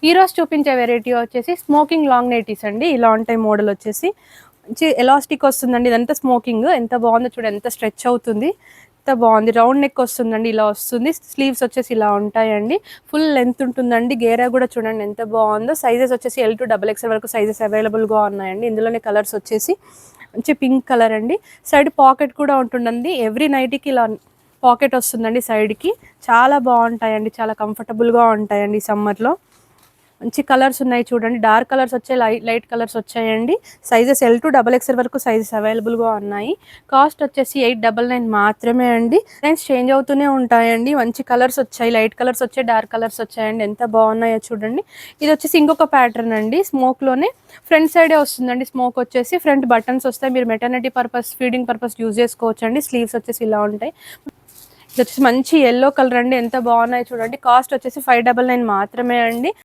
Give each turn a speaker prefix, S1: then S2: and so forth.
S1: ఈ రోజు చూపించే వెరైటీ వచ్చేసి స్మోకింగ్ లాంగ్ నైటీస్ అండి. ఇలా ఉంటాయి మోడల్ వచ్చేసి. మంచి ఎలాస్టిక్ వస్తుందండి. ఇదంతా స్మోకింగ్ ఎంత బాగుందో చూడండి, ఎంత స్ట్రెచ్ అవుతుంది, ఎంత బాగుంది. రౌండ్ నెక్ వస్తుందండి, ఇలా వస్తుంది. స్లీవ్స్ వచ్చేసి ఇలా ఉంటాయండి. ఫుల్ లెంత్ ఉంటుందండి. గేరా కూడా చూడండి ఎంత బాగుందో. సైజెస్ వచ్చేసి L to XXL వరకు సైజెస్ అవైలబుల్గా ఉన్నాయండి. ఇందులోనే కలర్స్ వచ్చేసి మంచి పింక్ కలర్ అండి. సైడ్ పాకెట్ కూడా ఉంటుందండి. ఎవ్రీ నైటీకి ఇలా పాకెట్ వస్తుందండి సైడ్కి. చాలా బాగుంటాయండి, చాలా కంఫర్టబుల్గా ఉంటాయండి ఈ సమ్మర్లో. మంచి కలర్స్ ఉన్నాయి చూడండి. డార్క్ కలర్స్ వచ్చాయి, లైట్ కలర్స్ వచ్చాయండి. సైజెస్ L to XXL వరకు సైజెస్ అవైలబుల్గా ఉన్నాయి. కాస్ట్ వచ్చేసి 899 మాత్రమే అండి. డిజైన్స్ చేంజ్ అవుతూనే ఉంటాయండి. మంచి కలర్స్ వచ్చాయి, లైట్ కలర్స్ వచ్చాయి, డార్క్ కలర్స్ వచ్చాయండి. ఎంత బాగున్నాయో చూడండి. ఇది వచ్చేసి ఇంకొక ప్యాటర్న్ అండి. స్మోక్లోనే ఫ్రంట్ సైడే వస్తుందండి. స్మోక్ వచ్చేసి ఫ్రంట్ బటన్స్ వస్తాయి. మీరు maternity purpose, feeding purpose use చేసుకోవచ్చు అండి. స్లీవ్స్ వచ్చేసి ఇలా ఉంటాయి. ఇది వచ్చేసి మంచి ఎల్లో కలర్ అండి. ఎంత బాగున్నాయి చూడండి. కాస్ట్ వచ్చేసి 599 మాత్రమే అండి.